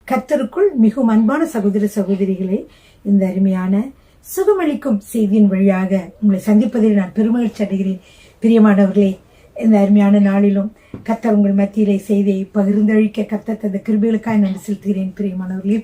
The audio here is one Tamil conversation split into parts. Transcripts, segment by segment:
கர்த்தருக்குள் மிகவும் அன்பான சகோதர சகோதரிகளே, இந்த அருமையான சுகமளிக்கும் செய்தியின் வழியாக உங்களை சந்திப்பதில் நான் பெருமகிழ்ச்சி அடைகிறேன். பிரியமானவர்களே, இந்த அருமையான நாளிலும் கர்த்தர் உங்கள் மத்தியிலே செய்தியை பகிர்ந்தழிக்க கர்த்தர் தந்த கிருபைகளுக்காக நன்றி செலுத்துகிறேன். பிரியமானவர்களே,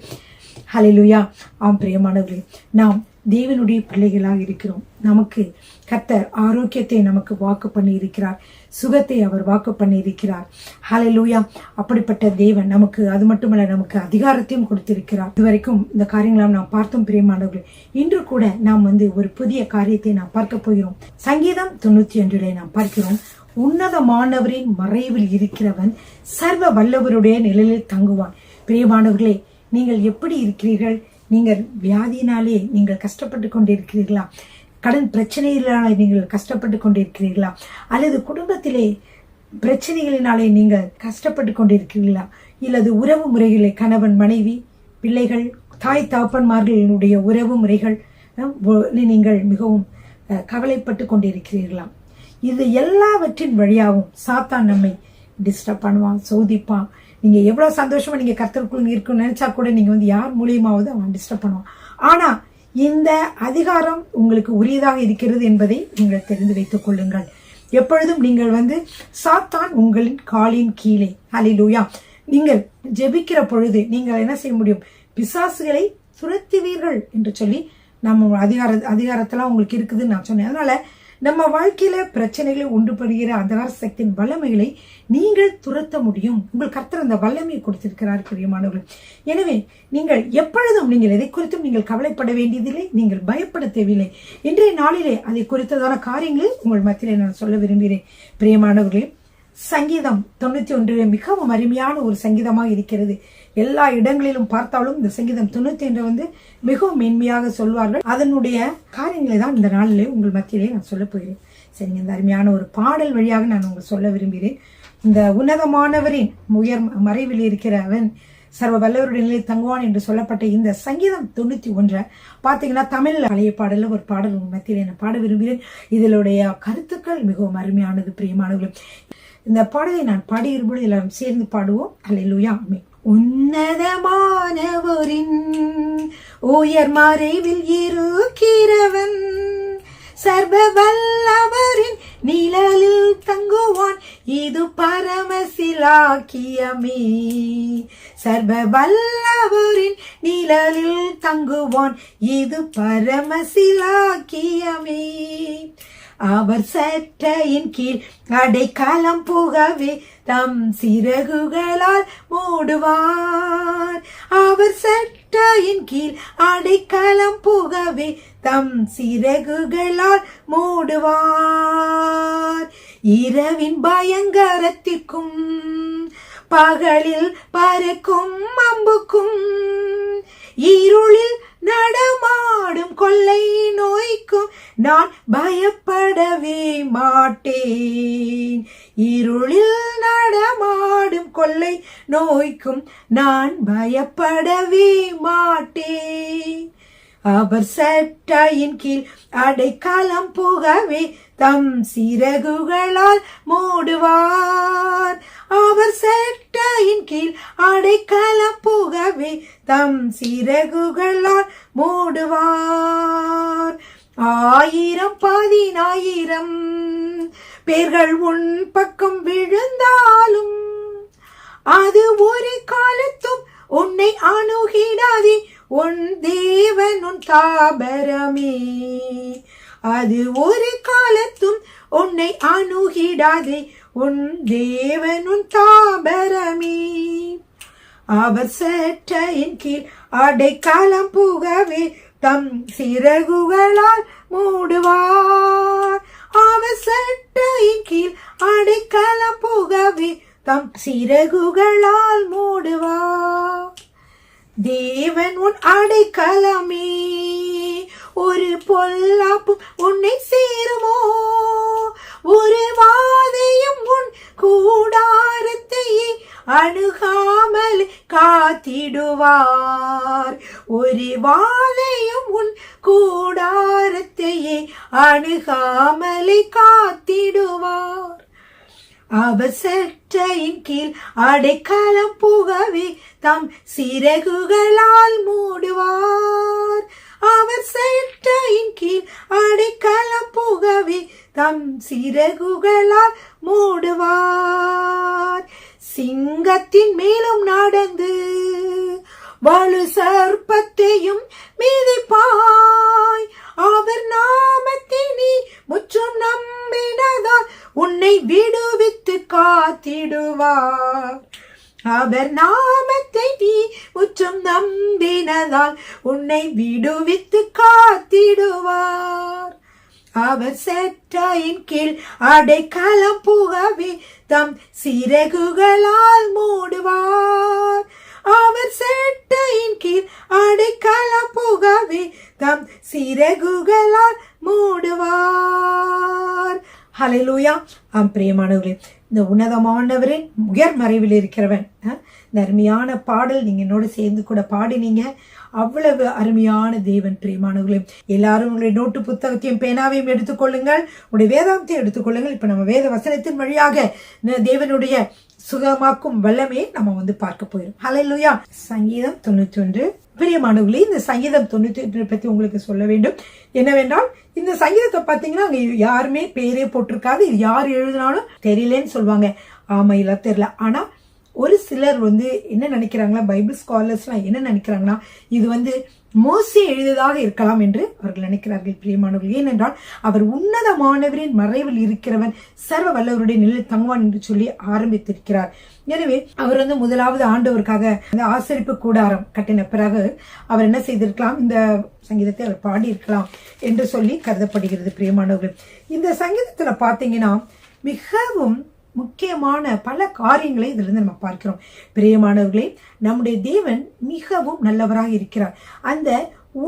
ஹல்லேலூயா. ஆம் பிரியமானவர்களே, நாம் தேவனுடைய பிள்ளைகளாக இருக்கிறோம். நமக்கு கர்த்தர் ஆரோக்கியத்தை நமக்கு வாக்கு பண்ணி இருக்கிறார், சுகத்தை அவர் வாக்கு பண்ணி இருக்கிறார். ஹல்லேலூயா. அப்படிப்பட்ட தேவன் நமக்கு அது மட்டுமல்ல, நமக்கு அதிகாரத்தையும் கொடுத்திருக்கிறார். இதுவரைக்கும் இந்த காரியங்களாம் நாம் பார்த்தோம். பிரியமானவர்கள், இன்று கூட நாம் ஒரு புதிய காரியத்தை நாம் பார்க்க போகிறோம். சங்கீதம் 91 நாம் பார்க்கிறோம். உன்னதமானவரின் மறைவில் இருக்கிறவன் சர்வ வல்லவருடைய நிழலில் தங்குவான். பிரியமானவர்களே, நீங்கள் எப்படி இருக்கிறீர்கள்? நீங்கள் வியாதியினாலே நீங்கள் கஷ்டப்பட்டு கொண்டிருக்கிறீர்களா? கடன் பிரச்சனையினாலே நீங்கள் கஷ்டப்பட்டு கொண்டிருக்கிறீர்களா? அல்லது குடும்பத்திலே பிரச்சனைகளினாலே நீங்கள் கஷ்டப்பட்டு கொண்டிருக்கிறீர்களா? இல்லது உறவு முறைகளை, கணவன் மனைவி, பிள்ளைகள், தாய் தகப்பன்மார்களுடைய உறவு முறைகள் நீங்கள் மிகவும் கவலைப்பட்டு கொண்டிருக்கிறீர்களா? இது எல்லாவற்றின் வழியாகவும் சாத்தான் நம்மை டிஸ்டர்ப் பண்ணுவான், சோதிப்பான். நீங்க எவ்வளவு சந்தோஷமா நீங்க கர்த்தருக்குள் இருக்கணும்னு நினைச்சா கூட நீங்க யார் மூலியமாவது அவன் டிஸ்டர்ப் பண்ணுவான். ஆனா இந்த அதிகாரம் உங்களுக்கு உரியதாக இருக்கிறது என்பதை நீங்கள் தெரிந்து வைத்துக் கொள்ளுங்கள். எப்பொழுதும் நீங்கள் சாத்தான் உங்களின் காலின் கீழே. ஹல்லேலூயா. நீங்கள் ஜெபிக்கிற பொழுது நீங்கள் என்ன செய்ய முடியும்? பிசாசுகளை துரத்துவீர்கள் என்று சொல்லி நம்ம அதிகாரத்தெல்லாம் உங்களுக்கு இருக்குதுன்னு நான் சொன்னேன். அதனால நம்ம வாழ்க்கையில பிரச்சனைகளை உண்டு பண்ணுகிற அந்தகார சக்தியின் வல்லமைகளை நீங்கள் துரத்த முடியும். உங்கள் கர்த்தர் அந்த வல்லமையை கொடுத்திருக்கிறார். பிரியமானவர்கள், எனவே நீங்கள் எப்பொழுதும் நீங்கள் எதை குறித்தும் நீங்கள் கவலைப்பட வேண்டியதில்லை, நீங்கள் பயப்பட தேவையில்லை. இன்றைய நாளிலே அதை குறித்ததான காரியங்களை உங்கள் மத்தியிலே நான் சொல்ல விரும்புகிறேன். பிரியமானவர்களே, சங்கீதம் 91 மிகவும் அருமையான ஒரு சங்கீதமாக இருக்கிறது. எல்லா இடங்களிலும் பார்த்தாலும் இந்த சங்கீதம் 91 மிகவும் மென்மையாக சொல்வார்கள். அதனுடைய காரியங்களை தான் இந்த நாளிலே உங்கள் மத்தியிலே நான் சொல்ல போகிறேன். சரிங்க, இந்த அருமையான ஒரு பாடல் வழியாக நான் உங்களுக்கு சொல்ல விரும்புகிறேன். இந்த உன்னதமானவரின் உயர் மறைவில் இருக்கிறவன் சர்வ வல்லவருடைய நிலையில் தங்குவான் என்று சொல்லப்பட்ட இந்த சங்கீதம் 91 பார்த்தீங்கன்னா தமிழ் பழைய பாடல ஒரு பாடல் உங்கள் மத்தியிலே நான் பாட விரும்புகிறேன். இதனுடைய கருத்துக்கள் மிகவும் அருமையானது. பிரியமானவர்கள், இந்த பாடலை நான் பாடியிருப்போம், எல்லாரும் சேர்ந்து பாடுவோம். ஹல்லேலூயா. ஆமென். உன்னதமானவரின் உயர் மறைவில் இருக்கிறவன் சர்வ வல்லவரின் நிழலில் தங்குவான், இது பரமசிலாக்கியமே. சர்வ வல்லவரின் நிழலில் தங்குவான், இது பரமசிலாக்கியமே. அவர் சட்டையின் கீழ் அடைக்கலம் புகவே தம் சிறகுகளால் மூடுவார். அவர் சட்டையின் கீழ் அடைக்கலம் புகவே தம் சிறகுகளால் மூடுவார். இரவின் பயங்கரத்திற்கும் பகலில் பறக்கும் அம்புக்கும் இருளில் நடமாடும் கொள்ளை நோய்க்கும் நான் பயப்படவே மாட்டேன். இருளில் நடமாடும் கொள்ளை நோய்க்கும் நான் பயப்படவே மாட்டேன். அவர் சட்டையின் கீழ் அடைக்கலம் புகவே தம் சிறகுகளால் மூடுவார். அவர் சட்டையின் கீழ் அடைக்கலம் புகவே தம் சிறகுகளால் மூடுவார். 1000 பேர்கள் உன் பக்கம் விழுந்தாலும் அது ஒரு காலத்தும் உன்னை அணுகிடாதே. உன் தேவன் உன் தாபரமே. அது ஒரு காலத்தும் உன்னை அணுகிடாதே. உன் தேவன் உன் தாபரமே. அவர் சட்டையின் கீழ் அடைக்கலம் புகவே தம் சிறகுகளால் மூடுவார். அவர் சட்டையின் கீழ் அடைக்கலம் புகவே தம் சிறகுகளால் மூடுவார். தேவன் உன் அடைக்கலமே, ஒரு பொல்லாப்பும் உன்னை சேருமோ? ஒரு வாதையும் உன் கூடாரத்தையே அணுகாமல் காத்திடுவார். ஒரு வாதையும் உன் கூடாரத்தையே அணுகாமலை காத்திடுவார். அவர் செட்டையின் கீழ் அடைக்கலம் புகவே தம் சிறகுகளால் மூடுவார். அவர் செட்டையின் கீழ் அடைக்கலம் புகவே தம் சிறகுகளால் மூடுவார். சிங்கத்தின் மேலும் நடந்து வலு சர்ப்பத்தையும் மிதிப்பாய். அவர் நாமத்தை நீ முற்றும் நம்பினதால் உன்னை விடுவித்து காத்திடுவார். அவர் நாமத்தை நீ முற்றும் நம்பினதால் உன்னை விடுவித்து காத்திடுவார். அவர் செட்டையின் கீழ் அடைக்கலம் புகவே தம் சிறகுகளால் மூடுவார். அவர் செட்டையின் கீழ் அடைக்கலம் புகவே தம் சிறகுகளால் மூடுவார். ஹல்லேலூயா. பிரியமானவர்களே, இந்த உன்னதமானவரின் உயர் மறைவில் இருக்கிறவன், இந்த அருமையான பாடல் நீங்க என்னோட சேர்ந்து கூட பாடினீங்க. அவ்வளவு அருமையான தேவன். பிரியமானவர்களே, எல்லாரும் உங்களுடைய நோட்டு புத்தகத்தையும் பேனாவையும் எடுத்துக்கொள்ளுங்கள், உங்களுடைய வேதாந்தத்தையும் எடுத்துக்கொள்ளுங்கள். இப்ப நம்ம வேத வசனத்தின் வழியாக தேவனுடைய சுகமாக்கும் வல்லமையை நம்ம பார்க்க போயிடும். ஹல்லேலூயா. சங்கீதம் 91. பிரியமானவர்களே, இந்த சங்கீதம் 91 பத்தி உங்களுக்கு சொல்ல வேண்டும். என்னவென்றால், இந்த சங்கீதத்தை பாத்தீங்கன்னா அங்க யாருமே பேரே போட்டிருக்காது. இது யார் எழுதினாலும் தெரியலன்னு சொல்லுவாங்க. ஆமா, இல்ல தெரியல. ஆனா ஒரு சிலர் என்ன நினைக்கிறாங்களா, பைபிள் ஸ்காலர்ஸ்லாம் என்ன நினைக்கிறாங்கன்னா, இது மோசே எழுதியதாக இருக்கலாம் என்று அவர்கள் நினைக்கிறார்கள். பிரியமானவர்கள், ஏனென்றால் அவர் உன்னதமானவரின் மறைவில் இருக்கிறவன், சர்வ வல்லவருடைய நிலையில் தங்குவான் என்று சொல்லி ஆரம்பித்திருக்கிறார். எனவே அவர் முதலாவது ஆண்டவருக்காக அந்த ஆசரிப்பு கூடாரம் கட்டின பிறகு அவர் என்ன செய்திருக்கலாம், இந்த சங்கீதத்தை அவர் பாடியிருக்கலாம் என்று சொல்லி கருதப்படுகிறது. பிரியமானவர்கள், இந்த சங்கீதத்துல பாத்தீங்கன்னா மிகவும் முக்கியமான பல காரியங்களை இதுல இருந்து நம்ம பார்க்கிறோம். பிரியமானவர்களே, நம்முடைய தேவன் மிகவும் நல்லவராக இருக்கிறார். அந்த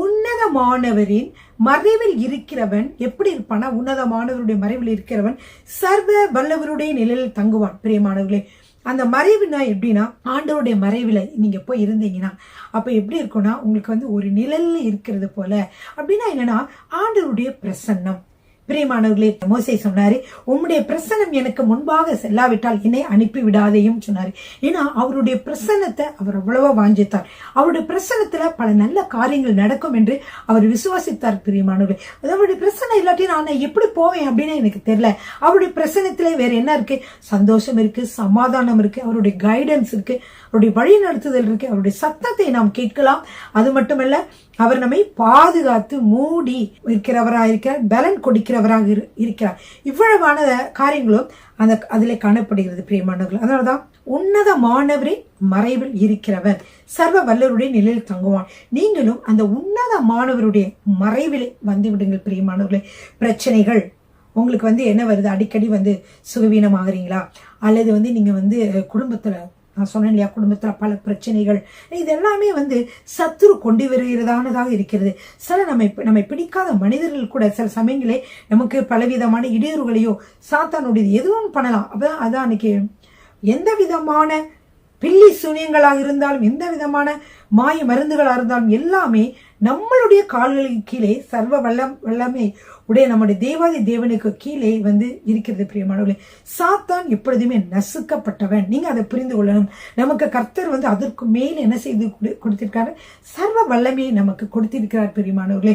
உன்னதமானவரின் மறைவில் இருக்கிறவன் எப்படி இருப்பானா, உன்னதமானவருடைய மறைவில் இருக்கிறவன் சர்வ வல்லவருடைய நிலையில் தங்குவான். பிரியமானவர்களே, அந்த மறைவுனா எப்படின்னா, ஆண்டவருடைய மறைவில் நீங்க போய் இருந்தீங்கன்னா அப்ப எப்படி இருக்கும்னா, உங்களுக்கு ஒரு நிழல்ல இருக்கிறது போல. அப்படின்னா என்னன்னா, ஆண்டவருடைய பிரசன்னம். பிரியமானவர்களே, மோசே சொன்னாரு, உம்முடைய பிரசன்னம் எனக்கு முன்பாக செல்லாவிட்டால் என்னை அனுப்பி விடாதேயும் சொன்னாரு. ஏன்னா அவருடைய பிரசன்னத்தை அவர் அவ்வளவா வாஞ்சித்தார். அவருடைய பிரசன்னத்துல பல நல்ல காரியங்கள் நடக்கும் என்று அவர் விசுவாசித்தார். பிரியமானவர்களே, அவருடைய பிரசன்னம் இல்லாட்டி நான் எப்படி போவேன் அப்படின்னு எனக்கு தெரியல. அவருடைய பிரசன்னத்திலே வேற என்ன இருக்கு? சந்தோஷம் இருக்கு, சமாதானம் இருக்கு, அவருடைய கைடன்ஸ் இருக்கு, அவருடைய வழி நடத்துதல் இருக்கு, அவருடைய சத்தத்தை நாம் கேட்கலாம். அது மட்டுமல்ல, அவர் நம்மை பாதுகாத்து மூடி இருக்கிறவராயிருக்கிறார், பலன் கொடுக்கிறவராக இருக்கிறார். இவ்வளவான காரியங்களும் அதிலே காணப்படுகிறது. பிரியமானவர்கள், அதனாலதான் உன்னதமானவரின் மறைவில் இருக்கிறவர் சர்வ வல்லவருடைய நிலையில் தங்குவான். நீங்களும் அந்த உன்னதமானவருடைய மறைவிலே வந்து விடுங்கள். பிரியமானவர்களே, பிரச்சனைகள் உங்களுக்கு என்ன வருது? அடிக்கடி சுகவீனமாகறீங்களா? அல்லது நீங்க குடும்பத்துல, நான் சொன்னேன் இல்லையா, குடும்பத்துல பல பிரச்சனைகள், இது எல்லாமே சத்துரு கொண்டு வருகிறதானதாக இருக்கிறது. சில நம்மை பிடிக்காத மனிதர்கள் கூட சில சமயங்களே நமக்கு பலவிதமான இடையூறுகளையோ சாத்தானுடைய எதுவும் பண்ணலாம். அதான் அன்னைக்கு எந்த விதமான பில்லி சூனியங்களாக இருந்தாலும், எந்த விதமான மாய மருந்துகளாக இருந்தாலும் எல்லாமே நம்மளுடைய கால்களுக்கு கீழே சர்வ வல்லமை உடைய நம்முடைய தேவாதி தேவனுக்கு கீழே இருக்கிறது. பிரியமானவர்களே, சாத்தான் எப்பொழுதுமே நசுக்கப்பட்டவன். நீங்க அதை புரிந்து கொள்ளணும். நமக்கு கர்த்தர் அதற்கு மேல் என்ன செய்து கொடுத்திருக்காரு? சர்வ வல்லமையை நமக்கு கொடுத்திருக்கிறார். பிரியமானவர்களே,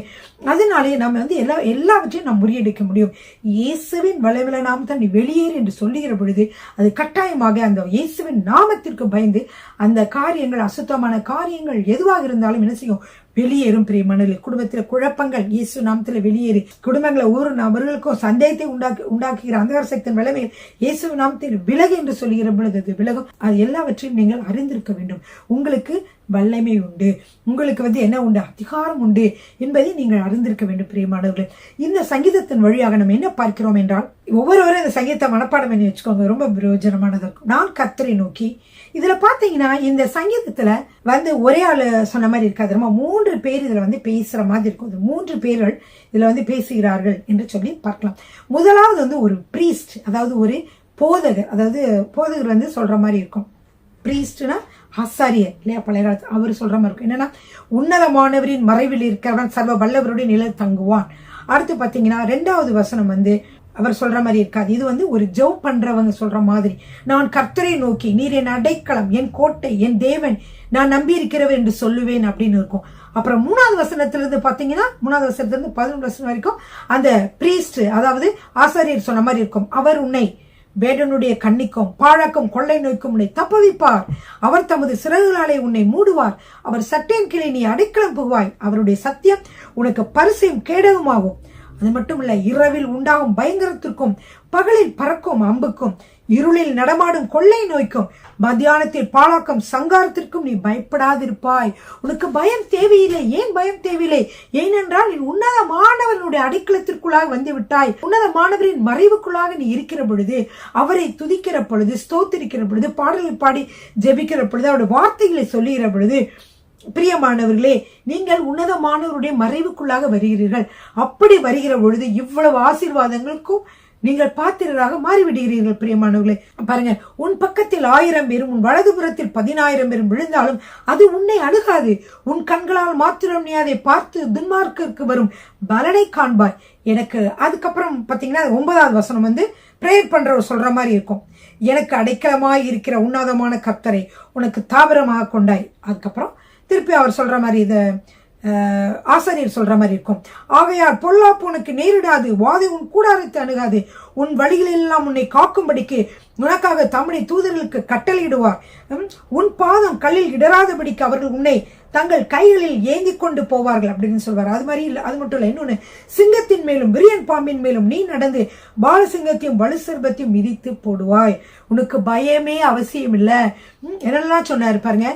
அதனாலே நம்ம எல்லாவற்றையும் நாம் முறியடிக்க முடியும். இயேசுவின் வல்லமையில நாம் தான் வெளியேறு என்று சொல்லுகிற பொழுது அது கட்டாயமாக அந்த இயேசுவின் நாமத்திற்கு பயந்து அந்த காரியங்கள், அசுத்தமான காரியங்கள் எதுவாக இருந்தாலும் என்ன செய்யும்? வெளியேறும். பிரியமானவர்களே, குடும்பத்தில் குழப்பங்கள் இயேசு நாமத்தில் வெளியேறி குடும்பங்களை ஒவ்வொரு நபர்களுக்கும் சந்தேகத்தை உண்டாக்குகிற அந்தகார சக்தியின் வல்லமை இயேசு நாமத்தில் விலகு என்று சொல்லுகிற பொழுது அது விலகும். அது எல்லாவற்றையும் நீங்கள் அறிந்திருக்க வேண்டும். உங்களுக்கு வல்லமை உண்டு, உங்களுக்கு என்ன உண்டு? அதிகாரம் உண்டு என்பதை நீங்கள் அறிந்திருக்க வேண்டும். பிரியமானவர்களே, இந்த சங்கீதத்தின் வழியாக நம்ம என்ன பார்க்கிறோம் என்றால், ஒவ்வொருவரும் இந்த சங்கீதத்தை மனப்பாடம் பண்ணி வச்சுக்கோங்க, ரொம்ப பிரயோஜனமானதா இருக்கும். நான் கர்த்தரை நோக்கி, இதுல பாத்தீங்கன்னா இந்த சங்கீதத்துல ஒரே ஆளு சொன்ன மாதிரி இருக்காது. நம்ம 3 பேர் இதுல பேசுற மாதிரி இருக்கும். 3 பேர்கள் இதுல பேசுகிறார்கள் என்று சொல்லி பார்க்கலாம். முதலாவது ஒரு பிரீஸ்ட், அதாவது ஒரு போதகர், அதாவது போதகர் சொல்ற மாதிரி இருக்கும். பிரீஸ்ட்னா ஆசாரியர் இல்லையா, பழைய காலத்து அவர் சொல்ற மாதிரி இருக்கும். என்னன்னா, உன்னதமானவரின் மறைவில் இருக்கிறவன் சர்வ வல்லவருடைய நிலை தங்குவான். அடுத்து பாத்தீங்கன்னா 2வது வசனம் அவர் சொல்ற மாதிரி இருக்காது. இது வந்து ஒரு ஜெபம் பண்றவங்க சொல்ற மாதிரி, நான் கர்த்தரை நோக்கி நீர் என் அடைக்கலம், என் கோட்டை, என் தேவன், நான் நம்பி இருக்கிறவர் என்று சொல்லுவேன் அப்படின்னு இருக்கும். அப்புறம் 3வது வசனத்திலிருந்து பாத்தீங்கன்னா 3வது வசனத்திலிருந்து 11 வசனம் வரைக்கும் அந்த பிரீஸ்ட், அதாவது ஆசாரியர் சொன்ன மாதிரி இருக்கும். அவர் உன்னை வேடனுடைய கண்ணிக்கும் பாழாக்கும் கொள்ளை நோய்க்கும் உன்னை தப்புவிப்பார். அவர் தமது சிறகுகளாலே உன்னை மூடுவார். அவர் சட்டையின் கீழே நீ அடைக்கலம் புகுவாய். அவருடைய சத்தியம் உனக்கு பரிசையும் கேடகமாகும். அது மட்டுமல்ல, இரவில் உண்டாகும் பயங்கரத்திற்கும் பகலில் பறக்கும் அம்புக்கும் இருளில் நடமாடும் கொள்ளை நோய்க்கும் மத்தியானத்தில் பாழாக்கும் சங்காரத்திற்கும் நீ பயப்படாதிருப்பாய். உனக்கு பயம் தேவையில்லை. ஏன் பயம் தேவையில்லை? ஏனென்றால் நீ உன்னதமானவனுடைய அடைக்கலத்திற்குள்ளாக வந்து விட்டாய். உன்னதமானவரின் மறைவுக்குள்ளாக நீ இருக்கிற பொழுது, அவரை துதிக்கிற பொழுது, ஸ்தோத்திரிக்கிற பொழுது, பாடலை பாடி ஜெபிக்கிற பொழுது, அவருடைய வார்த்தைகளை சொல்லுகிற பொழுது, பிரியமானவர்களே, நீங்கள் உன்னதமானவருடைய மறைவுக்குள்ளாக வருகிறீர்கள். அப்படி வருகிற பொழுது இவ்வளவு ஆசீர்வாதங்களுக்கும் நீங்கள் பாத்திரராக மாறிவிடுகிறீர்கள். பிரியமானவர்களே, பாருங்க, உன் பக்கத்தில் 1000 பேரும் உன் வலதுபுறத்தில் 10,000 பேரும் விழுந்தாலும் அது உன்னை அணுகாது. உன் கண்களால் மாத்திரம் நீ அதை பார்த்து துன்மார்க்கருக்கு வரும் பலனை காண்பாய். எனக்கு அதுக்கப்புறம் பாத்தீங்கன்னா 9வது வசனம் வந்து பிரேயர் பண்றவர் சொல்ற மாதிரி இருக்கும். எனக்கு அடைக்கலமாய் இருக்கிற உன்னதமான கர்த்தரை உனக்கு தாபரமாக கொண்டாய். அதுக்கப்புறம் திருப்பி அவர் சொல்ற மாதிரி இத ஆசாரியர் சொல்ற மாதிரி இருக்கும். ஆகையால் பொல்லாப்பு உனக்கு நேரிடாது, வாதை உன் கூடாரத்தை அணுகாது. உன் வழிகளெல்லாம் உன்னை காக்கும்படிக்கு உனக்காக தம்முடைய தூதர்களுக்கு கட்டளையிடுவார். உன் பாதம் கல்லில் இடராதபடிக்கு அவர்கள் உன்னை தங்கள் கைகளில் ஏந்தி கொண்டு போவார்கள் அப்படின்னு சொல்வார். அது மாதிரி இல்லை, அது மட்டும் இல்லை, இன்னொன்னு, சிங்கத்தின் மேலும் விரியன் பாம்பின் மேலும் நீ நடந்து பாலசிங்கத்தையும் வலுசர்பத்தையும் மிதித்து போடுவாய். உனக்கு பயமே அவசியம் இல்லை. என்னெல்லாம் சொன்னாரு பாருங்க.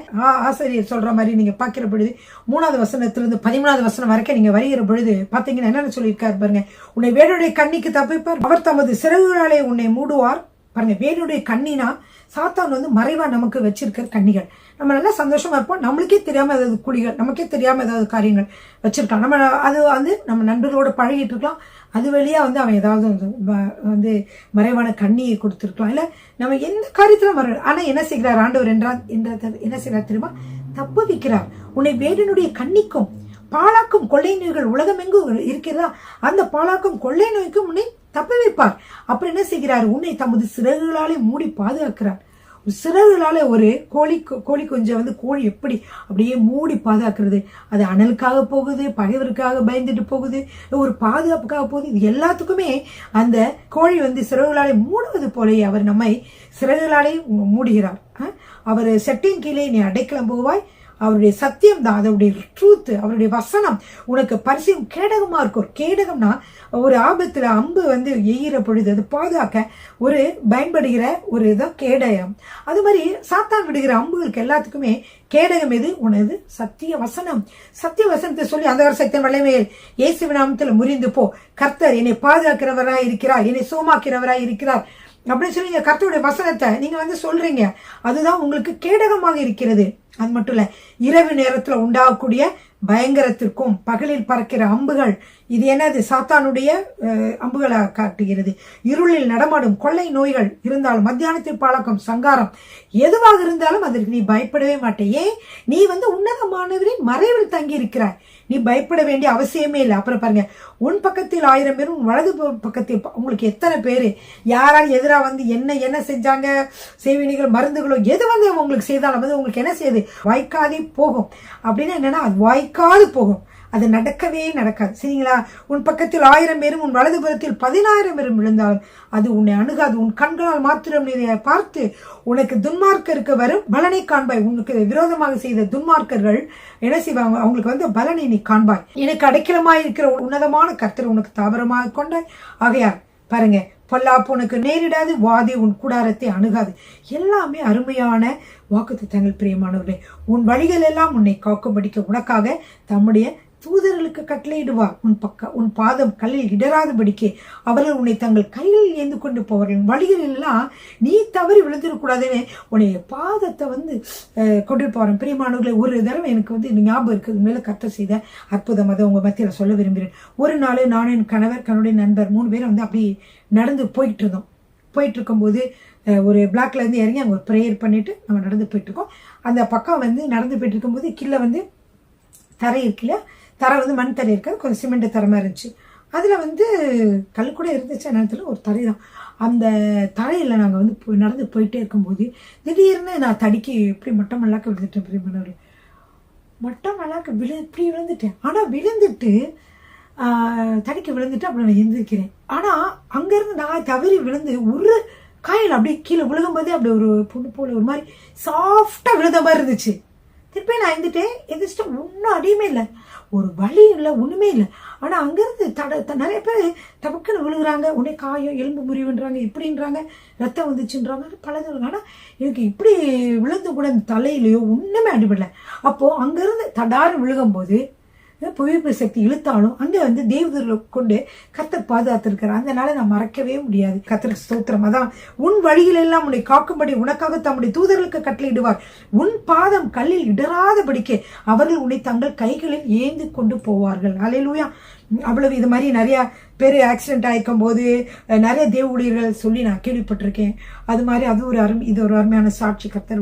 ஆசிரியர் சொல்ற மாதிரி நீங்க பாக்கிற பொழுது 3வது வசனத்திலிருந்து 13வது வசனம் வரைக்கும் நீங்க வருகிற பொழுது பாத்தீங்கன்னா என்னென்ன சொல்லியிருக்காரு பாருங்க. உன்னை வேடுடைய கண்ணிக்கு தப்பிப்பார். அவர் தமது சிறகுகளாலே உன்னை மூடுவார். பாருங்க, வேடுடைய கண்ணினா சாத்தான் வந்து மறைவா நமக்கு வச்சிருக்கிற கண்ணிகள். நம்ம நல்லா சந்தோஷமா இருப்போம். நம்மளுக்கே தெரியாம ஏதாவது குழிகள், நமக்கே தெரியாம ஏதாவது காரியங்கள் வச்சிருக்கான். நம்ம அது வந்து நம்ம நண்பர்களோட பழகிட்டு இருக்கலாம். அது வழியா வந்து அவன் ஏதாவது வந்து மறைவான கண்ணியை கொடுத்துருக்கலாம். இல்ல நம்ம எந்த காரியத்திலும் வர. ஆனா என்ன செய்கிறார் ஆண்டவர் என்ன செய்கிறார் தெரியுமா? தப்பு வைக்கிறார். உன்னை வேடனுடைய கண்ணிக்கும் பாழாக்கும் கொள்ளை நோய்கள் உலகம் எங்கும் இருக்கிறதா, அந்த பாழாக்கும் கொள்ளை நோய்க்கும் உன்னை தப்பி வைப்பார். அப்புறம் என்ன செய்கிறார்? உன்னை தமது சிறகுகளாலே மூடி பாதுகாக்கிறார். சிறகுகளால ஒரு கோழி கொஞ்சம் வந்து கோழி எப்படி அப்படியே மூடி பாதுகாக்கிறது. அது அனலுக்காக போகுது, பகைவருக்காக பயந்துட்டு போகுது, ஒரு பாதுகாப்புக்காக போகுது. இது எல்லாத்துக்குமே அந்த கோழி வந்து சிறகுகளாலே மூடுவது போலே அவர் நம்மை சிறகுகளாலே மூடுகிறார். அவர் செட்டின் கீழே நீ அடைக்கலம் போவாய். அவருடைய சத்தியம் தான், அதனுடைய ட்ரூத், அவருடைய வசனம் உனக்கு பரிசையும் கேடகமா இருக்கும். ஒரு கேடகம்னா ஒரு ஆபத்துல அம்பு வந்து எய்கிற பொழுது அது பாதுகாக்க ஒரு பயன்படுகிற ஒரு இதான் கேடகம். அது மாதிரி சாத்தான் விடுகிற அம்புகளுக்கு எல்லாத்துக்குமே கேடகம் எது? உனது சத்திய வசனம். சத்திய வசனத்தை சொல்லி அந்த வருஷத்தின் வல்லமையில் இயேசு நாமத்தில் முறிந்து போ, கர்த்தர் என்னை பாதுகாக்கிறவராய் இருக்கிறார், என்னை சோமாக்கிறவராய் இருக்கிறார் அப்படின்னு சொல்லி நீங்க கர்த்தருடைய வசனத்தை நீங்க வந்து சொல்றீங்க. அதுதான் உங்களுக்கு கேடகமாக இருக்கிறது. அது மட்டும் இல்ல, இரவு நேரத்துல உண்டாகக்கூடிய பயங்கரத்திற்கும் பகலில் பறக்கிற அம்புகள், இது என்னது? சாத்தானுடைய அம்புகளை காட்டுகிறது. இருளில் நடமாடும் கொள்ளை நோய்கள் இருந்தாலும், மத்தியானத்தில் பாழாக்கும் சங்காரம், எதுவாக இருந்தாலும் அதற்கு நீ பயப்படவே மாட்டே. ஏன்? நீ வந்து உன்னதமானவரின் மறைவில் தங்கி இருக்கிறாய். நீ பயப்பட வேண்டிய அவசியமே இல்லை. அப்புறம் பாருங்க, உன் பக்கத்தில் 1000 பேரும் உன் வலது பக்கத்தில் உங்களுக்கு எத்தனை பேரு யாரால் எதிராக வந்து என்ன செஞ்சாங்க, செய்வினைகள், மருந்துகளோ எது வந்து உங்களுக்கு செய்தாலும் வந்து உங்களுக்கு என்ன செய்யுது? வாய்க்காதே போகும். அப்படின்னா என்னன்னா, அது வாய்க்காது போகும், அது நடக்கவே நடக்காது. சரிங்களா? உன் பக்கத்தில் 1000 பேரும் உன் வலதுபுறத்தில் 10,000 பேரும் விழுந்தாலும் அது உன்னை அணுகாது. உன் கண்களால் மாத்திரம் இதை பார்த்து உனக்கு துன்மார்க்கருக்கு வரும் பலனை காண்பாய். உனக்கு விரோதமாக செய்த துன்மார்க்கர்கள் என்ன செய்வாங்க? அவங்களுக்கு வந்து பலனை நீ காண்பாய். எனக்கு அடைக்கலமாய் இருக்கிற உன்னதமான கர்த்தர் உனக்கு தாபரமாக கொண்டாய். ஆகையார் பாருங்க, பொல்லாப்பு உனக்கு நேரிடாது, வாதி உன் கூடாரத்தை அணுகாது. எல்லாமே அருமையான வாக்குத்தத்தங்கள். பிரியமானவர்களே, உன் வழிகள் எல்லாம் உன்னை காக்கும்படிக்க உனக்காக தம்முடைய தூதர்களுக்கு கட்டளையிடுவார். உன் பாதம் கல்லில் இடராதபடிக்கு அவர்கள் உன்னை தங்கள் கைகளில் ஏந்து கொண்டு போவார்கள். வழிகள் எல்லாம் நீ தவறி விழுந்துடக்கூடாதுன்னு உன்னைய பாதத்தை வந்து கொண்டு போறேன். பிரியமானவர்களை, ஒரு தடவை எனக்கு வந்து ஞாபகம் இருக்குது, மேல கர்த்தர் செய்த அற்புதம், அதை உங்க மத்தியில சொல்ல விரும்புகிறேன். ஒரு நாள் நானும் என் கணவர், கண்ணுடைய நண்பர் 3 பேரும் வந்து அப்படி நடந்து போயிட்டு இருந்தோம். போயிட்டு இருக்கும்போது ஒரு பிளாக்ல இருந்து இறங்கி அங்கே ஒரு ப்ரேயர் பண்ணிட்டு நம்ம நடந்து போயிட்டு இருக்கோம். அந்த பக்கம் வந்து நடந்து போயிட்டு இருக்கும்போது கீழே வந்து தரை இருக்குல்ல, தரை வந்து மண் தரை இருக்காது, கொஞ்சம் சிமெண்ட் தரமா இருந்துச்சு. அதில் வந்து கல் கூட இருந்துச்சு நேரத்தில் ஒரு தரை தான். அந்த தரையில் நாங்கள் வந்து நடந்து போயிட்டே இருக்கும்போது திடீர்னு நான் தடிக்கி இப்படி மொட்டை மல்லாக்க விழுந்துட்டேன். பிரியமானவர்களே, மொட்டை மல்லாக்க இப்படி விழுந்துட்டேன். ஆனால் விழுந்துட்டு தடிக்க விழுந்துட்டு அப்புறம் நான் எழுந்திருக்கிறேன். ஆனால் அங்கேருந்து நான் தவறி விழுந்து ஒரு காயில் அப்படியே கீழே விழுகும்போதே அப்படி ஒரு பொண்ணு போல ஒரு மாதிரி சாஃப்டாக விழுந்த மாதிரி இருந்துச்சு. திருப்பி நான் எந்திரிச்சிட்டு ஒன்றும் அடியுமே இல்லை, ஒரு வலி இல்லை, ஒன்றுமே இல்லை. ஆனால் அங்கேருந்து நிறைய பேர் டபக்குன்னு விழுகுறாங்க, உடனே காயம், எலும்பு முறிவுன்றாங்க, இப்படின்றாங்க, ரத்தம் வந்துச்சுன்றாங்க, பலது. ஆனால் எனக்கு இப்படி விழுந்து கூட இந்த தலையிலையோ ஒன்றுமே அடிபடலை. அப்போது அங்கேருந்து தடாரம் விழுகும்போது புவிப்பு சக்தி இழுத்தாலும் அங்கே வந்து தேவதூர்களை கொண்டு கர்த்தர் பாதுகாத்திருக்கிறார். அதனால நான் மறக்கவே முடியாது. கர்த்தருக்கு ஸ்தோத்திரம். அதான் உன் வழியில் எல்லாம் உன்னை காக்கும்படி உனக்காக தம்முடைய தூதர்களுக்கு கட்டளையிடுவார், உன் பாதம் கல்லில் இடராதபடிக்கு அவர்கள் உன்னை தங்கள் கைகளில் ஏந்தி கொண்டு போவார்கள். அல்லேலூயா. அவ்வளவு இது மாதிரி நிறைய பேர் ஆக்சிடென்ட் ஆயிருக்கும் போது நிறைய தேவ ஊழியர்கள் சொல்லி நான் கேள்விப்பட்டிருக்கேன். அது மாதிரி இது ஒரு அருமையான சாட்சி கர்த்தர்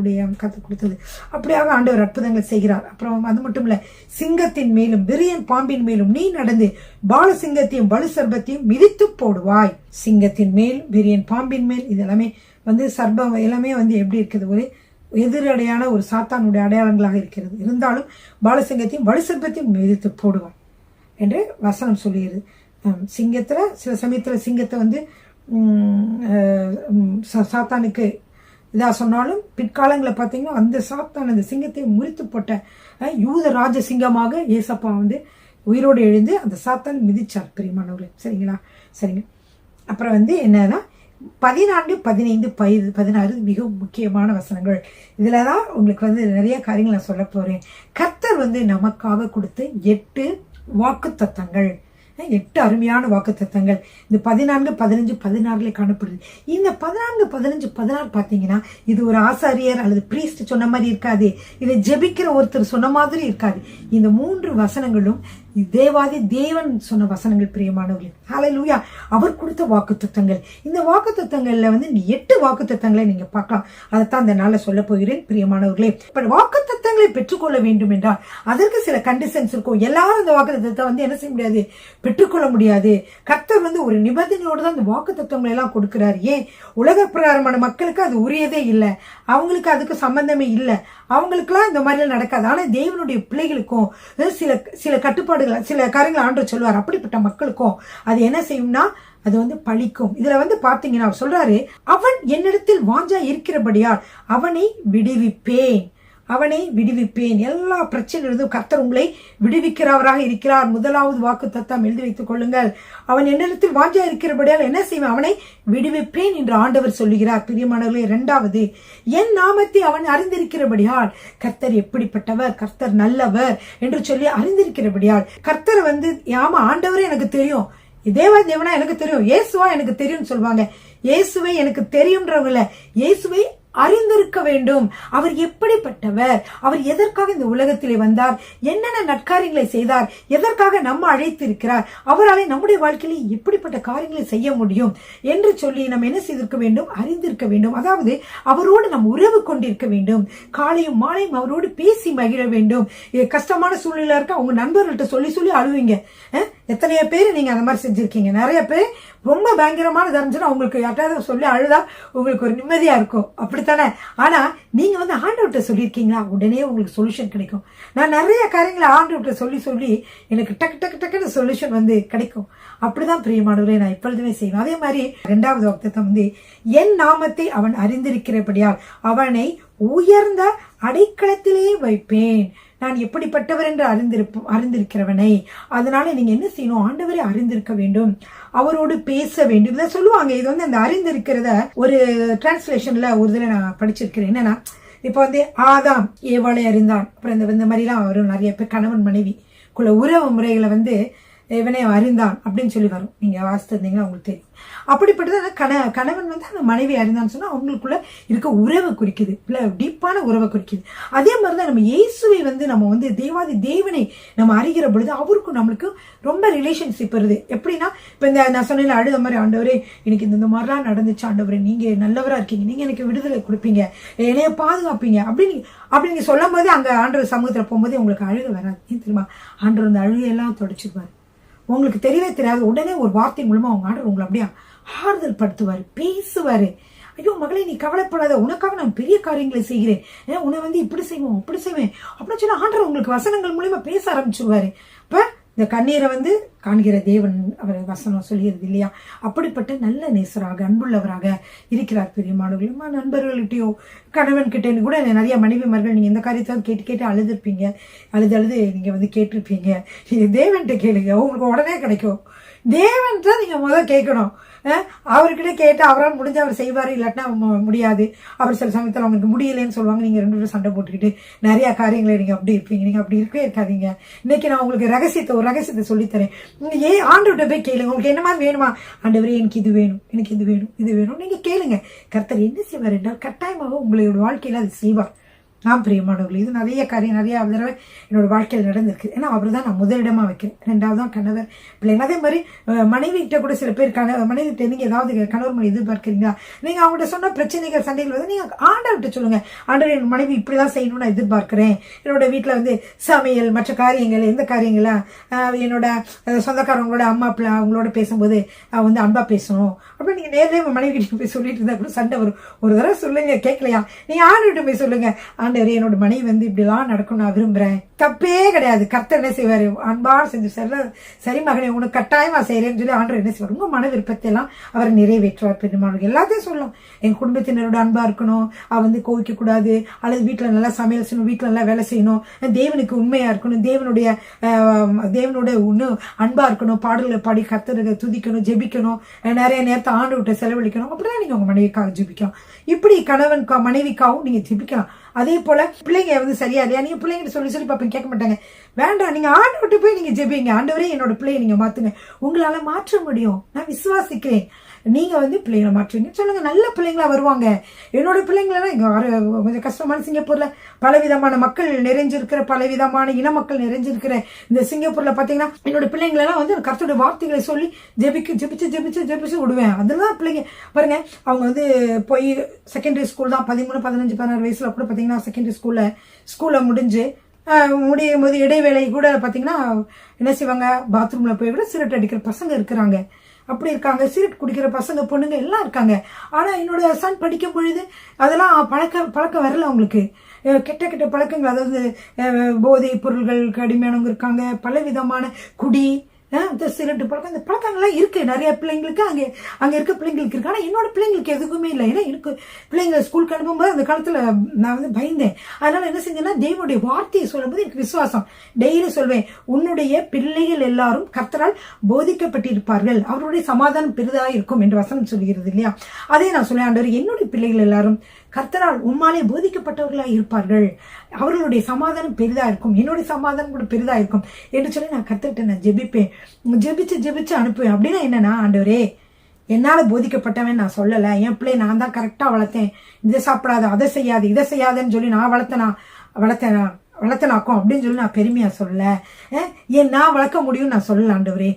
கொடுத்தது. அப்படியாக ஆண்டவர் அற்புதங்கள் செய்கிறார். அப்புறம் அது மட்டும் இல்ல, சிங்கத்தின் மேலும் விரியன் பாம்பின் மேலும் நீ நடந்து பால சிங்கத்தையும் பலு சர்பத்தையும் மிதித்து போடுவாய். சிங்கத்தின் மேல், விரியன் பாம்பின் மேல், இது எல்லாமே வந்து சர்பம் எல்லாமே வந்து எப்படி இருக்குது, ஒரு எதிரடையான ஒரு சாத்தானுடைய அடையாளங்களாக இருக்கிறது. இருந்தாலும் பாலசிங்கத்தையும் வலு சர்பத்தையும் மிதித்து போடுவாய் என்று வசனம் சொல்லிடுது. சிங்கத்தில் சில சமயத்தில் சிங்கத்தை வந்து சாத்தானுக்கு இதாக சொன்னாலும் பிற்காலங்களில் பார்த்தீங்கன்னா அந்த சாத்தான் அந்த சிங்கத்தை முறித்து போட்ட யூத ராஜ சிங்கமாக ஏசப்பா வந்து உயிரோடு எழுந்து அந்த சாத்தான் மிதிச்சார். பிரியமானவர்களே, சரிங்களா? சரிங்க. அப்புறம் வந்து என்னன்னா 14, 15, 16 மிகவும் முக்கியமான வசனங்கள். இதில் தான் உங்களுக்கு வந்து நிறைய காரியங்கள் நான் சொல்ல போகிறேன். கர்த்தர் வந்து நமக்காக கொடுத்த 8 வாக்கு தத்தங்கள், 8 அருமையான வாக்கு தத்தங்கள் இந்த 14, 15, 16 காணப்படுது. இந்த 14, 15, 16 பார்த்தீங்கன்னா இது ஒரு ஆசாரியர் அல்லது பிரீஸ்ட் சொன்ன மாதிரி இருக்காது, இதை ஜெபிக்கிற ஒருத்தர் சொன்ன மாதிரி இருக்காது. இந்த 3 வசனங்களும் தேவாதி தேவன் சொன்ன வசனங்கள். பிரியமானவர்களே, ஹல்லேலூயா. அவர் கொடுத்த வாக்கு தத்தங்கள். இந்த வாக்கு தத்தங்கள்ல வந்து 8 வாக்கு தத்தங்களை நீங்க பார்க்கலாம். அதைத்தான் இந்த நாளில் சொல்ல போகிறேன். பிரியமானவர்களே, இப்ப வாக்கு தத்தங்களை பெற்றுக்கொள்ள வேண்டும் என்றால் அதற்கு சில கண்டிஷன்ஸ் இருக்கும். எல்லாரும் இந்த வாக்கு தத்தத்தை வந்து என்ன செய்ய முடியாது, பெற்றுக்கொள்ள முடியாது. கர்த்தர் வந்து ஒரு நிபந்தனையோடு தான் இந்த வாக்கு தத்துவங்களை எல்லாம் கொடுக்கிறார். ஏன், உலக பிரகாரமான மக்களுக்கு அது உரியதே இல்லை, அவங்களுக்கு அதுக்கு சம்பந்தமே இல்லை, அவங்களுக்குலாம் இந்த மாதிரிலாம் நடக்காது. ஆனா தேவனுடைய பிள்ளைகளுக்கும் சில கட்டுப்பாடுகள், சில காரியங்கள் ஆண்டவர் சொல்லுவார். அப்படிப்பட்ட மக்களுக்கும் அது என்ன செய்யும்னா அது வந்து பழிக்கும். இதுல வந்து பாத்தீங்கன்னா அவர் சொல்றாரு, அவன் என்னிடத்தில் வாஞ்சா இருக்கிறபடியால் அவனை விடுவிப்பேன், அவனை விடுவிப்பேன். எல்லா பிரச்சனையிலிருந்தும் கர்த்தர் உங்களை விடுவிக்கிறவராக இருக்கிறார். முதலாவது வாக்கு தத்தம் எழுதி வைத்துக் கொள்ளுங்கள். அவன் என்னிடத்தில் வாஞ்சா இருக்கிறபடியால் என்ன செய்வேன், அவனை விடுவிப்பேன் என்று ஆண்டவர் சொல்லுகிறார். பிரியமானவர்களே, 2வது, என் நாமத்தை அவன் அறிந்திருக்கிறபடியால், கர்த்தர் எப்படிப்பட்டவர், கர்த்தர் நல்லவர் என்று சொல்லி அறிந்திருக்கிறபடியால், கர்த்தர் வந்து ஆமா ஆண்டவரே எனக்கு தெரியும், தேவனா எனக்கு தெரியும், இயேசுவா எனக்கு தெரியும் சொல்லுவாங்க. இயேசுவை எனக்கு தெரியும்ன்றவங்கள இயேசுவை அறிந்திருக்க வேண்டும். அவர் எப்படிப்பட்டவர், அவர் எதற்காக இந்த உலகத்திலே வந்தார், என்னென்ன நற்காரியங்களை செய்தார், எதற்காக நம்ம அழைத்திருக்கிறார், அவரால் நம்முடைய வாழ்க்கையில எப்படிப்பட்ட காரியங்களை செய்ய முடியும் என்று சொல்லி நம்ம என்ன செய்திருக்க வேண்டும், அறிந்திருக்க வேண்டும். அதாவது அவரோடு நம்ம உறவு கொண்டிருக்க வேண்டும். காலையும் மாலையும் அவரோடு பேசி மகிழ வேண்டும். கஷ்டமான சூழ்நிலை இருக்க உங்க நண்பர்கள்ட்ட சொல்லி சொல்லி அழுவீங்க. எத்தனையோ பேர் நீங்க அந்த மாதிரி செஞ்சிருக்கீங்க. நிறைய பேர் ரொம்ப பயங்கரமான தெரிஞ்சுன்னா உங்களுக்கு யார்ட்டாவது சொல்லி அழுதா உங்களுக்கு ஒரு நிம்மதியா இருக்கும், அப்படித்தானே? ஆனா நீங்க வந்து ஆண்டவர்கிட்ட சொல்லியிருக்கீங்களா, உடனே உங்களுக்கு சொல்யூஷன் கிடைக்கும். நான் நிறைய காரியங்களை ஆண்டவர்கிட்ட சொல்லி சொல்லி எனக்கு டக்குன்னு சொல்யூஷன் வந்து கிடைக்கும். அப்படிதான் பிரியமானவர்களே நான் இப்பொழுதுமே செய்வேன். அதே மாதிரி 2வது வாக்குத்தத்தம் வந்து என் நாமத்தை அவன் அறிந்திருக்கிறபடியால் அவனை உயர்ந்த அடைக்கலத்திலே வைப்பேன். நான் எப்படிப்பட்டவர் என்று அறிந்திருக்கிறவனை. அதனால நீங்க என்ன செய்யணும், ஆண்டவரை அறிந்திருக்க வேண்டும், அவரோடு பேச வேண்டும். இதை சொல்லுவாங்க. இது வந்து அந்த அறிந்திருக்கிறத ஒரு டிரான்ஸ்லேஷன்ல ஒரு இதில் நான் படிச்சிருக்கிறேன். என்னன்னா, இப்ப வந்து ஆதாம் ஏவாளை அறிந்தான், அப்புறம் இந்த மாதிரிலாம் வரும். நிறைய பேர் கணவன் மனைவிக்குள்ள உறவு முறைகளை வந்து இவனை அறிந்தான் அப்படின்னு சொல்லி வரும். நீங்க வாசித்திருந்தீங்கன்னா உங்களுக்கு தெரியும். அப்படிப்பட்டது கணவன் வந்து அந்த மனைவி அறிந்தான்னு சொன்னா அவங்களுக்குள்ள இருக்க உறவை குறிக்குது, இல்ல டீப்பான உறவை குறிக்குது. அதே மாதிரிதான் நம்ம இயேசுவை வந்து நம்ம வந்து தேவாதி தேவனை நம்ம அறிகிற பொழுது அவருக்கும் நம்மளுக்கு ரொம்ப ரிலேஷன்ஷிப் வருது. எப்படின்னா, இப்ப இந்த நான் சொன்ன அழுத மாதிரி, ஆண்டவரே எனக்கு இந்த மாதிரிலாம் நடந்துச்சு, ஆண்டவரே நீங்க நல்லவரா இருக்கீங்க, நீங்க எனக்கு விடுதலை கொடுப்பீங்க, என்னைய பாதுகாப்பீங்க அப்படின்னு சொல்லும் போது அங்க ஆண்டவர் சமூகத்துல போகும்போது உங்களுக்கு அழுக வராது. ஏன் தெரியுமா, ஆண்டவர் அந்த அழுகையெல்லாம் தொடச்சிருப்பாரு. உங்களுக்கு தெரியவே தெரியாது, உடனே ஒரு வார்த்தை மூலமா அவங்க ஆண்டவர் உங்களை அப்படியே ஆறுதல் படுத்துவாரு, பேசுவாரு. ஐயோ மகளே நீ கவலைப்படாத, உனக்காக நான் பெரிய காரியங்களை செய்கிறேன், உன்னை வந்து இப்படி செய்வோம் அப்படி செய்வேன் அப்படின்னு சொல்லி ஆண்டவர் உங்களுக்கு வசனங்கள் மூலியமா பேச ஆரம்பிச்சிருவாரு. இப்ப இந்த கண்ணீரை வந்து காண்கிற தேவன் அவர் வசனம் சொல்லிடுது இல்லையா? அப்படிப்பட்ட நல்ல நேசராக அன்புள்ளவராக இருக்கிறார். பெரியமானவர்களுமா நண்பர்கள்கிட்டயோ கணவன் கிட்ட கூட நிறைய மனைவிமார்கள் நீங்க இந்த காரியத்தை கேட்டு கேட்டு அழுதுருப்பீங்க, அழுது நீங்க வந்து கேட்டிருப்பீங்க. நீங்க தேவன்கிட்ட கேளுங்க, உங்களுக்கு உடனே கிடைக்கும். தேவன் தான் நீங்க முதல் கேட்கணும். அவர்கிட்ட கேட்டு அவரால் முடிஞ்ச அவர் செய்வாரு, இல்லாட்டினா முடியாது. அவர் சில சமயத்தில் அவங்களுக்கு முடியலன்னு சொல்லுவாங்க. நீங்க 2 பேரும் சண்டை போட்டுக்கிட்டு நிறைய காரியங்களை நீங்க அப்படி இருப்பீங்க. நீங்க அப்படி இருக்கவே இருக்காதீங்க. இன்னைக்கு நான் உங்களுக்கு ஒரு ரகசியத்தை சொல்லித்தரேன். நீங்க ஆண்டவர்கிட்ட போய் கேளுங்க, உங்களுக்கு என்ன மாதிரி வேணுமா? ஆண்டவரே எனக்கு இது வேணும், எனக்கு இது வேணும், இது வேணும் நீங்க கேளுங்க. கர்த்தர் என்ன செய்வார் என்றால் கட்டாயமாக உங்களோட வாழ்க்கையில அது செய்வார். பிரியமானவர்கள், இது நிறைய காரியம் நிறைய தடவை என்னோட வாழ்க்கையில் நடந்திருக்கு. ஏன்னா அவர் தான் நான் முதலிடமா வைக்கிறேன், 2வது தான் கணவர் பிள்ளைங்க. அதே மாதிரி மனைவி கிட்ட கூட சில பேர் மனைவி கிட்ட நீங்க ஏதாவது கணவர் மனைவி எதிர்பார்க்கிறீங்களா? நீங்க அவங்கள்ட்ட சொன்ன பிரச்சனைகள் சண்டைகள் வந்து நீங்க ஆண்டவர்கிட்ட சொல்லுங்க. ஆண்டவர் என் மனைவி இப்படிதான் செய்யணும்னு நான் எதிர்பார்க்கிறேன். என்னோட வீட்டுல வந்து சமையல் மற்ற காரியங்கள் எந்த காரியங்களா என்னோட சொந்தக்காரவங்களோட அம்மா பிள்ளை அவங்களோட பேசும்போது வந்து அன்பா பேசணும் அப்படின்னு நீங்க நேரிலே மனைவி கிட்ட போய் சொல்லிட்டு இருந்தா கூட சண்டை வரும். ஒரு தடவை சொல்லுங்க, கேட்கலையா? நீங்க ஆண்டவர்கிட்ட போய் சொல்லுங்க, ஆண்டவரே என்னோட மனைவி வந்து இப்படிலாம் நடக்கும் நான் விரும்புறேன். தப்பே கிடையாது. கர்த்தர் என்ன செய்வாரு? அன்பா செஞ்சு சரி மகனே உனக்கு கட்டாயமா செய்யறேன்னு சொல்லி ஆண்டவர் என்ன செய்வார்? உங்க மன விருப்பத்தை எல்லாம் அவர் நிறைவேற்றுவார். பெருமாள் எல்லாத்தையும் சொல்லலாம். என் குடும்பத்தினரோட அன்பா இருக்கணும், அவ வந்து கோவிக்க கூடாது, அல்லது வீட்டுல நல்லா சமையல் செய்யணும், வீட்டுல நல்லா வேலை செய்யணும், தேவனுக்கு உண்மையா இருக்கணும், தேவனோட இன்னும் அன்பா இருக்கணும், பாடல்களை பாடி கர்த்தரை துதிக்கணும், ஜெபிக்கணும், நிறைய நேரத்தை ஆண்டு விட்டு செலவழிக்கணும். அப்படிலாம் நீங்க உங்க மனைவிக்காக ஜெபிக்கலாம். இப்படி கணவன் மனைவிக்காகவும் நீங்க ஜெபிக்கலாம். அதே போல பிள்ளைங்க வந்து சரியா இல்லையா? நீங்க பிள்ளைங்கிட்ட சொல்லி பாப்பீங்க, கேட்க மாட்டாங்க. வேண்டாம், நீங்க ஆண்டவர்கிட்ட போய் நீங்க ஜெபிங்க. ஆண்டவரே என்னோட பிள்ளையை நீங்க மாத்துங்க, உங்களால மாற்ற முடியும், நான் விசுவாசிக்கிறேன். நீங்க வந்து பிள்ளைங்களை மாற்றுவீங்க சொல்லுங்க. நல்ல பிள்ளைங்களா வருவாங்க. என்னோட பிள்ளைங்களெல்லாம் இங்க கொஞ்சம் கஷ்டமான சிங்கப்பூர்ல பலவிதமான மக்கள் நிறைஞ்சிருக்கிற, பலவிதமான இன மக்கள் நிறைஞ்சிருக்கிற இந்த சிங்கப்பூர்ல பாத்தீங்கன்னா என்னோட பிள்ளைங்களெல்லாம் வந்து கர்த்தருடைய வார்த்தைகளை சொல்லி ஜெபிச்சு விடுவேன். அதெல்லாம் பிள்ளைங்க பாருங்க, அவங்க வந்து போய் செகண்டரி ஸ்கூல் தான் 13, 15, 16 வயசுல கூட பாத்தீங்கன்னா செகண்டரி ஸ்கூல்ல முடிஞ்சு முடியும் போது இடைவேளை கூட பாத்தீங்கன்னா என்ன செய்வாங்க, பாத்ரூம்ல போய் கூட சிகரெட் அடிக்கிற பசங்க இருக்கிறாங்க. அப்படி இருக்காங்க, சிகரெட் குடிக்கிற பசங்க பொண்ணுங்க எல்லாம் இருக்காங்க. ஆனா என்னோட சன் படிக்கும் பொழுது அதெல்லாம் பழக்கம் வரல. அவங்களுக்கு கெட்ட பழக்கங்கள், அதாவது போதை பொருள்கள் அடிமையானவங்க இருக்காங்க, பல விதமான குடி, சிகரெட்டு பழக்கம், இந்த பழக்கங்கள்லாம் இருக்கு நிறைய பிள்ளைங்களுக்கு. அங்க இருக்க பிள்ளைங்களுக்கு இருக்கு. ஆனா என்னோட பிள்ளைங்களுக்கு எதுக்குமே இல்லை. ஏன்னா எனக்கு பிள்ளைங்க ஸ்கூலுக்கு அனுப்பும்போது அந்த காலத்துல நான் வந்து பயந்தேன். அதனால என்ன செஞ்சேன்னா தேவனுடைய வார்த்தையை சொல்லும்போது எனக்கு விசுவாசம். டெய்லி சொல்வேன், உன்னுடைய பிள்ளைகள் எல்லாரும் கர்த்தரால் போதிக்கப்பட்டிருப்பார்கள், அவருடைய சமாதானம் பெரிதா இருக்கும் என்று வசனம் சொல்கிறது இல்லையா? அதே நான் சொல்லேன், ஆண்டவர் என்னுடைய பிள்ளைகள் எல்லாரும் கர்த்தரால் உம்மாலே போதிக்கப்பட்டவர்களா இருப்பார்கள், அவர்களுடைய சமாதானம் பெரிதா இருக்கும், என்னுடைய சமாதானம் கூட பெரிதா இருக்கும் என்று சொல்லி நான் கர்த்தர்கிட்ட நான் ஜெபிப்பேன். ஜெபிச்சு அனுப்புவேன். அப்படின்னா என்னன்னா, ஆண்டவரே என்னால போதிக்கப்பட்டவன் நான் சொல்லல, என் பிள்ளை நான் தான் கரெக்டா வளர்த்தேன், இதை சாப்பிடாத, அதை செய்யாது, இதை செய்யாதுன்னு சொல்லி நான் வளர்த்தனாக்கும் அப்படின்னு சொல்லி நான் பெருமையா சொல்லல, நான் வளர்க்க முடியும் நான் சொல்லல. ஆண்டவரே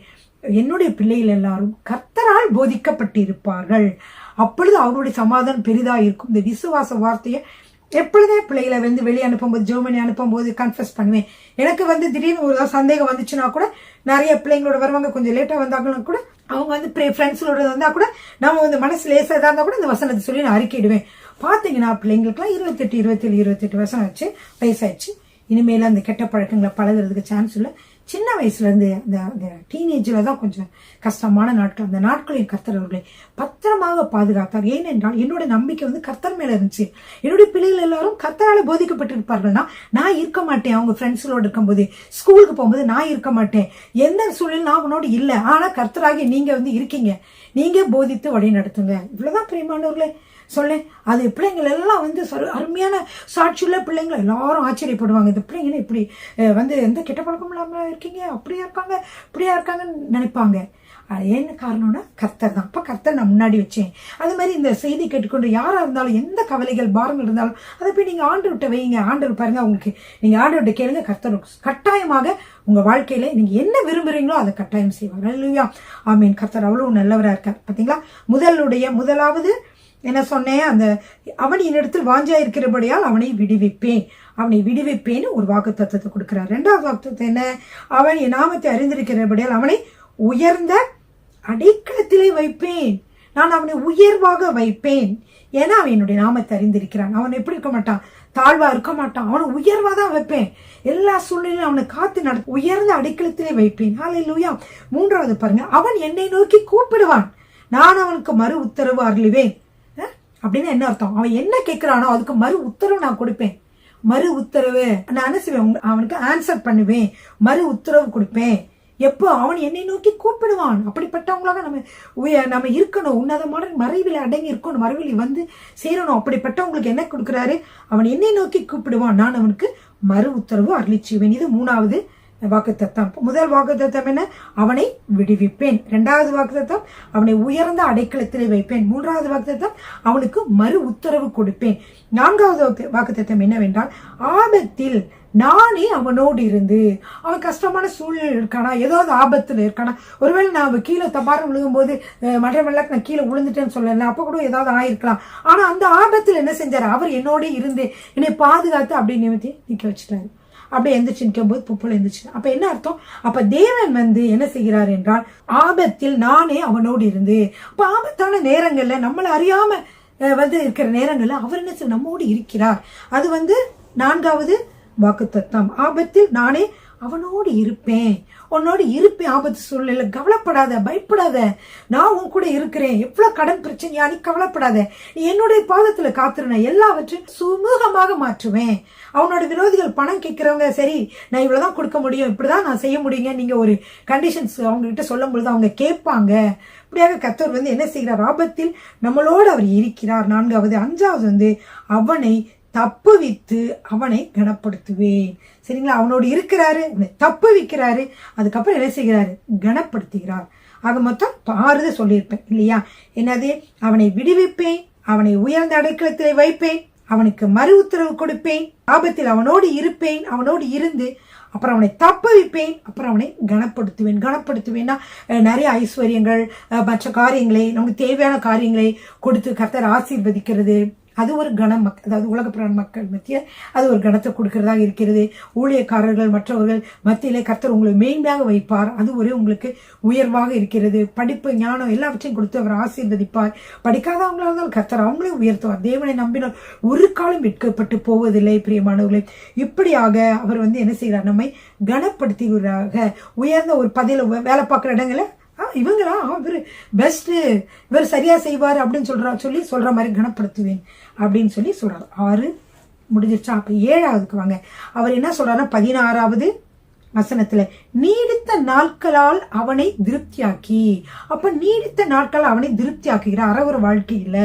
என்னுடைய பிள்ளைகள் எல்லாரும் கர்த்தரால் போதிக்கப்பட்டிருப்பார்கள், அப்பொழுது அவருடைய சமாதானம் பெரிதா இருக்கும். இந்த விசுவாச வார்த்தையை எப்பொழுதே பிள்ளைகளை வந்து வெளியே அனுப்பும்போது, ஜெர்மனி அனுப்பும்போது கன்ஃபஸ் பண்ணுவேன். எனக்கு வந்து திடீர்னு ஒரு சந்தேகம் வந்துச்சுன்னா கூட, நிறைய பிள்ளைங்களோட வருவாங்க, கொஞ்சம் லேட்டா வந்தாங்களும் கூட, அவங்க வந்து ஃப்ரெண்ட்ஸோட வந்தா கூட நம்ம வந்து மனசு லேசா இருந்தா கூட இந்த வசனத்தை சொல்லி நான் அறிக்கையிடுவேன். பாத்தீங்கன்னா பிள்ளைங்களுக்குலாம் 28, 27, 28 வருஷம் வயசாச்சு. இனிமேல அந்த கெட்ட பழக்கங்களை பழகிறதுக்கு சான்ஸ் இல்லை. சின்ன வயசுல இருந்து அந்த டீனேஜ்ல தான் கொஞ்சம் கஷ்டமான நாட்கள். அந்த நாட்களில் கர்த்தர் அவர்களை பத்திரமாக பாதுகாத்தார். ஏனென்றால் என்னோட நம்பிக்கை வந்து கர்த்தர் மேல இருந்துச்சு. என்னுடைய பிள்ளைகள் எல்லாரும் கர்த்தரால போதிக்கப்பட்டிருப்பார்கள்னா நான் இருக்க மாட்டேன். அவங்க ஃப்ரெண்ட்ஸோட இருக்கும்போது, ஸ்கூலுக்கு போகும்போது நான் இருக்க மாட்டேன். எந்த சூழ்நிலை நான் உன்னோட இல்லை, ஆனா கர்த்தராகி நீங்க வந்து இருக்கீங்க, நீங்க போதித்து வழி நடத்துங்க. இவ்வளவுதான் பிரியமானவர்களே சொல்லேன். அது பிள்ளைங்கள் எல்லாம் வந்து அருமையான சாட்சியுள்ள பிள்ளைங்களை எல்லாரும் ஆச்சரியப்படுவாங்க. இந்த பிள்ளைங்க இப்படி வந்து எந்த கெட்ட பழக்கம் இல்லாம இருக்கீங்க, அப்படியா இருக்காங்கன்னு நினைப்பாங்க. என்ன காரணம்னா கர்த்தர் தான். அப்ப கர்த்தர் நான் முன்னாடி வச்சேன். அது மாதிரி இந்த செய்தி கேட்டுக்கொண்டு யாரா இருந்தாலும் எந்த கவலைகள் பாரங்கள் இருந்தாலும் அதை போய் நீங்க ஆண்டவர்கிட்ட வைங்க. ஆண்டவர் பாருங்க, உங்களுக்கு நீங்க ஆண்டவர்கிட்ட கேளுங்க, கர்த்தர் கட்டாயமாக உங்க வாழ்க்கையில நீங்க என்ன விரும்புறீங்களோ அதை கட்டாயம் செய்வாங்க. அல்லேலூயா, ஆமீன். கர்த்தர் அவ்வளவு நல்லவரா இருக்கார். பாத்தீங்களா, முதலாவது என்ன சொன்னேன், அவன் என்னிடத்தில் வாஞ்சா இருக்கிறபடியால் அவனை விடுவிப்பேன்னு ஒரு வாக்குத்தத்தத்தை கொடுக்கிறார். 2வது வாக்குத்தத்தை என்ன, அவன் என் நாமத்தை அறிந்திருக்கிறபடியால் அவனை உயர்ந்த அடைக்கலத்திலே வைப்பேன். நான் அவனை உயர்வாக வைப்பேன். ஏன்னா அவன் என்னுடைய நாமத்தை அறிந்திருக்கிறான். அவன் எப்படி இருக்க மாட்டான், தாழ்வா இருக்க மாட்டான். அவனை உயர்வா தான் வைப்பேன். எல்லா சூழ்நிலையும் அவனை காத்து உயர்ந்த அடைக்கலத்திலே வைப்பேன். ஹல்லேலூயா. 3வது பாருங்க, அவன் என்னை நோக்கி கூப்பிடுவான், நான் அவனுக்கு மறு உத்தரவு அருளுவேன். அப்படின்னு என்ன அர்த்தம், அவன் என்ன கேட்கிறானோ அதுக்கு மறு உத்தரவு நான் கொடுப்பேன். மறு உத்தரவு நான் என்ன செய்வேன், அவனுக்கு ஆன்சர் பண்ணுவேன், மறு உத்தரவு கொடுப்பேன். எப்போ அவன் என்னை நோக்கி கூப்பிடுவான். அப்படிப்பட்டவங்களாக நம்ம இருக்கணும். உன்னதமான மறைவில் அடங்கி இருக்கணும், மறைவில் வந்து சேரணும். அப்படிப்பட்டவங்களுக்கு என்ன கொடுக்கிறாரு, அவன் என்னை நோக்கி கூப்பிடுவான், நான் அவனுக்கு மறு உத்தரவு அருளிச்சுவேன். இது 3வது வாக்குத்தத்தம். முதல் வாக்குத்தத்தம் என்ன, அவனை விடுவிப்பேன். 2வது வாக்குத்தத்தம், அவனை உயர்ந்த அடைக்கலத்திலே வைப்பேன். 3வது வாக்குத்தத்தம், அவனுக்கு மறு உத்தரவு கொடுப்பேன். 4வது வாக்குத்தத்தம் என்னவென்றால், ஆபத்தில் நானே அவனோடு இருந்து. அவன் கஷ்டமான சூழ்நிலை இருக்கானா, ஏதாவது ஆபத்துல இருக்கானா, ஒருவேளை நான் கீழே தபாரம் விழுகும் போது மற்ற வெள்ளக்கு நான் கீழே விழுந்துட்டேன்னு சொல்லல, அப்ப கூட ஏதாவது ஆயிருக்கலாம். ஆனா அந்த ஆபத்தில் என்ன செஞ்சாரு, அவர் என்னோட இருந்து என்னை பாதுகாத்து அப்படி நிமித்தி நிக்க வச்சுட்டாரு. அப்படியே எந்திரிச்சு நிற்கும் போது புப்புல எந்திரிச்சு. அப்ப என்ன அர்த்தம், அப்ப தேவன் வந்து என்ன செய்கிறார் என்றால், ஆபத்தில் நானே அவனோடு இருந்து. அப்ப ஆபத்தான நேரங்கள்ல நம்மள அறியாம வந்து இருக்கிற நேரங்கள்ல அவர் என்ன செய்ய நம்மோடு இருக்கிறார். அது வந்து 4வது வாக்குத்தத்தம். ஆபத்தில் நானே அவனோடு இருப்பேன், உன்னோடு இருப்பேன். ஆபத்து சூழ்நிலை கவலைப்படாத, பயப்படாத, நான் உன் கூட இருக்கிறேன். எவ்வளவு கடன் பிரச்சனையா நீ கவலைப்படாத, நீ என்னுடைய பாதத்துல காத்துருன, எல்லாவற்றையும் சுமூகமாக மாற்றுவேன். அவனோட விரோதிகள் பணம் கேட்கிறவங்க, சரி நான் இவ்வளவுதான் கொடுக்க முடியும், இப்படிதான் நான் செய்ய முடியுங்க, நீங்க ஒரு கண்டிஷன்ஸ் அவங்க கிட்ட சொல்லும் பொழுது அவங்க கேட்பாங்க. இப்படியாக கர்த்தர் வந்து என்ன செய்கிறார், ஆபத்தில் நம்மளோடு அவர் இருக்கிறார். 4வது. 5வது வந்து, அவனை தப்புவித்து அவனை கனப்படுத்துவேன். சரிங்களா, அவனோடு இருக்கிறாரு, அவனை தப்புவிக்கிறாரு, அதுக்கப்புறம் என்ன செய்கிறாரு, கனப்படுத்துகிறார். ஆக மொத்தம் 6 சொல்லியிருப்பேன் இல்லையா. என்னது, அவனை விடுவிப்பேன், அவனை உயர்ந்த அடைக்கலத்திலே வைப்பேன், அவனுக்கு மறு உத்தரவு கொடுப்பேன், ஆபத்தில் அவனோடு இருப்பேன், அவனோடு இருந்து அப்புறம் அவனை தப்புவிப்பேன், அப்புறம் அவனை கனப்படுத்துவேன். கனப்படுத்துவேன்னா நிறைய ஐஸ்வர்யங்கள், மற்ற காரியங்களை, நமக்கு தேவையான காரியங்களை கொடுத்து கர்த்தர் ஆசீர்வதிக்கிறது. அது ஒரு கணம், அதாவது உலக பிராண மக்கள் மத்திய அது ஒரு கணத்தை கொடுக்கிறதாக இருக்கிறது. ஊழியக்காரர்கள் மற்றவர்கள் மத்தியிலே கர்த்தர் உங்களை மேன்மையாக வைப்பார். அது ஒரு உங்களுக்கு உயர்வாக இருக்கிறது. படிப்பு, ஞானம் எல்லாவற்றையும் கொடுத்து அவர் ஆசீர்வதிப்பார். படிக்காதவங்களா இருந்தால் கர்த்தர் அவங்களே உயர்த்துவார். தேவனை நம்பினால் ஒரு காலம் வெட்கப்பட்டு போவதில்லை. பிரியமானவர்களே, இப்படியாக அவர் வந்து என்ன செய்கிறார், நம்மை கனப்படுத்துகிறாக. உயர்ந்த ஒரு பதில வேலை பார்க்குற இடங்களை இவங்களா இவர் பெஸ்ட், இவர் சரியா செய்வார் அப்படின்னு சொல்ற மாதிரி கனப்படுத்துவேன் அப்படின்னு சொல்றாரு. 6 முடிஞ்சிருச்சா. அப்ப 7வதுக்கு வாங்க. அவர் என்ன சொல்றாருன்னா 16வது வசனத்துல, நீடித்த நாட்களால் அவனை திருப்தியாக்கி. அப்ப நீடித்த நாட்கள் அவனை திருப்தியாக்குகிறார். அறவர வாழ்க்கை இல்ல,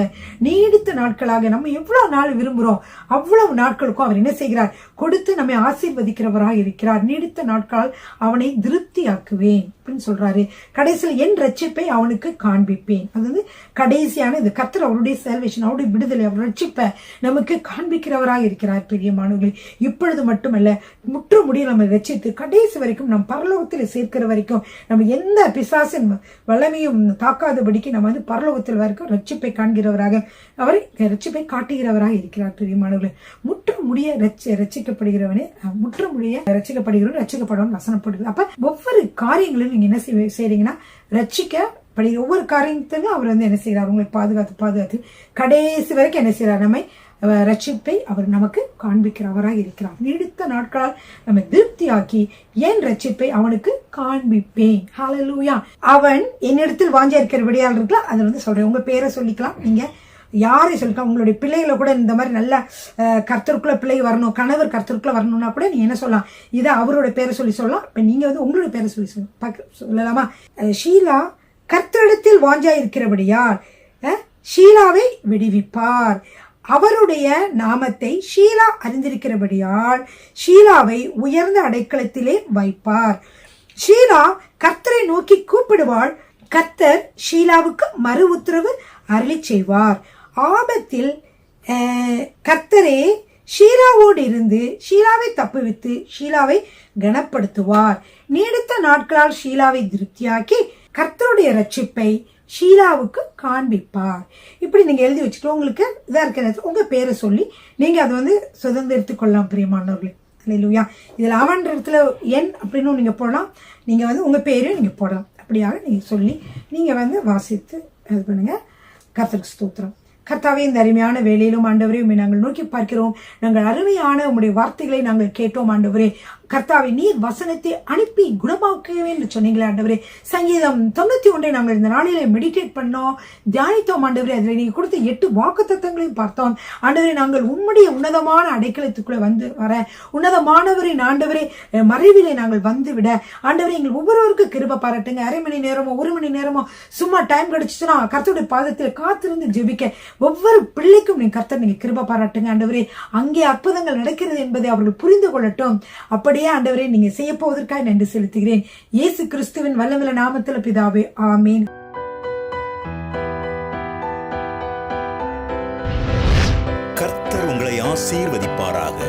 நீடித்த நாட்களாக நம்ம எவ்வளவு நாள் விரும்புறோம் அவ்வளவு நாட்களுக்கும் அவர் என்ன செய்கிறார், கொடுத்து நம்மை ஆசீர்வதிக்கிறவராக இருக்கிறார். நீடித்த நாட்களால் அவனை திருப்தியாக்குவேன் அப்படின்னு சொல்றாரு. கடைசியில் என் ரட்சிப்பை அவனுக்கு காண்பிப்பேன். அது வந்து கடைசியான இது. கர்த்தர் அவருடைய சால்வேஷன், அவருடைய விடுதலை, அவர் ரட்சிப்பை நமக்கு காண்பிக்கிறவராக இருக்கிறார். பெரியமானவர்களே, இப்பொழுது மட்டுமல்ல, முற்று முடிய நம்ம ரட்சித்து கடைசி வரைக்கும் நம் பரலோகத்தில் சேர்க்கிற வரைக்கும் நம்ம எந்த பிசாசின் வல்லமையும் தாக்காதபடிக்கு நம்ம வந்து பரலோகத்தில் வரைக்கும் ரட்சிப்பை காண்கிறவராக, அவரை ரட்சிப்பை காட்டுகிறவராக இருக்கிறார். பெரியமானவர்களே, முற்று முடிய ரட்சிக்கப்படுகிறவனே, முற்று முடிய ரட்சிக்கப்படுகிறவன் ரட்சிக்கப்படவும் வசனப்படுகிறது. அப்ப ஒவ்வொரு காரியங்களும் நீங்க என்ன செய்றீங்கன்னா, ரட்சிக்கப்படுகிற ஒவ்வொரு காரியத்திலும் அவர் வந்து என்ன செய்யறார், உங்களை பாதுகாத்து கடைசி வரைக்கும் என்ன செய்யறார், நம்மை ரட்சிப்பை அவர் நமக்கு காண்பிக்கிறவராக இருக்கிறார். நீடித்த நாட்களால் நம்ம திருப்தியாக்கி என் ரட்சிப்பை அவனுக்கு காண்பிப்பேன். ஹல்லேலூயா. அவன் என்னிடத்தில் வாஞ்சா இருக்கிறபடியால் இருக்கலாம். அதுல வந்து சொல்றேன், உங்க பேரை சொல்லிக்கலாம், நீங்க யாரை சொல்லிக்கலாம். உங்களுடைய பிள்ளைகளை கூட இந்த மாதிரி நல்ல கர்த்தருக்குள்ள பிள்ளை வரணும், கணவர் கர்த்தருக்குள்ள வரணும்னா கூட நீங்க என்ன சொல்லலாம், இதை அவரோட பேரை சொல்லலாம். இப்ப நீங்க வந்து உங்களுடைய பேரை சொல்லலாமா. ஷீலா கர்த்தரிடத்தில் வாஞ்சா இருக்கிறபடியால் ஷீலாவை விடுவிப்பார். அவருடைய நாமத்தை ஷீலா அறிந்திருக்கிறபடியால் ஷீலாவை உயர்ந்த அடைக்கலத்திலே வைப்பார். ஷீலா கர்த்தரை நோக்கி கூப்பிடுவாள், கர்த்தர் ஷீலாவுக்கு மறு உத்தரவு அருளி செய்வார். ஆபத்தில் கர்த்தரே ஷீலாவோடு இருந்து ஷீலாவை தப்புவித்து ஷீலாவை கனப்படுத்துவார். நீடித்த நாட்களால் ஷீலாவை திருப்தியாக்கி கர்த்தருடைய ரட்சிப்பை ஷீலாவுக்கு காண்பிப்பார். இப்படி நீங்க எழுதி வச்சுக்கலாம். உங்களுக்கு இதா இருக்கிற உங்க பேரை சொல்லி நீங்க அதை சுதந்திரத்துக் கொள்ளலாம் பிரியமானவர்களே. அல்லேலூயா. இதில் அவன்ற இடத்துல என் அப்படின்னு நீங்க போடலாம். நீங்க உங்க பேரையும் நீங்க போடலாம். அப்படியாக நீங்க சொல்லி நீங்க வாசித்து இது பண்ணுங்க. கர்த்தருக்கு ஸ்தோத்திரம். கர்த்தாவே, இந்த அருமையான வேலையிலும் ஆண்டவரே உம்மை நாங்கள் நோக்கி பார்க்கிறோம். நாங்கள் அருமையான உம்முடைய வார்த்தைகளை நாங்கள் கேட்டோம் ஆண்டவரே. கர்த்தாவே, நீர் வசனத்தை அனுப்பி குணமாக்கவே என்று சொன்னீங்களே ஆண்டவரே. சங்கீதம் 91 நாங்கள் இந்த நாளிலே மெடிடேட் பண்ணோம், தியானித்தோம் ஆண்டவரே. அதில் நீங்க கொடுத்த 8 வாக்குத்தத்தங்களையும் பார்த்தோம் ஆண்டவரே. நாங்கள் உம்முடைய உன்னதமான அடைக்கலத்துக்குள்ள வர உன்னதமானவரின் ஆண்டவரே மறைவிலே நாங்கள் விட ஆண்டவரே, எங்கள் ஒவ்வொருவருக்கும் கிருபை பாராட்டுங்க. அரை மணி நேரமோ 1 மணி நேரமோ சும்மா டைம் கிடைச்சுன்னா கர்த்தருடைய பாதத்தில் காத்திருந்து ஜெபிக்க ஒவ்வொரு பிள்ளைக்கும் நீங்க கிருபை பாராட்டுங்க ஆண்டவரே. அங்கே அற்புதங்கள் நடக்கிறது என்பதை அவர்கள் புரிந்து கொள்ளட்டும். அப்படியே ஆண்டவரே நீங்க செய்ய போவதற்காக நன்றி செலுத்துகிறேன். இயேசு கிறிஸ்துவின் வல்லமையுள்ள நாமத்தில் பிதாவே, ஆமீன். கர்த்தர் உங்களை ஆசீர்வதிப்பாராக.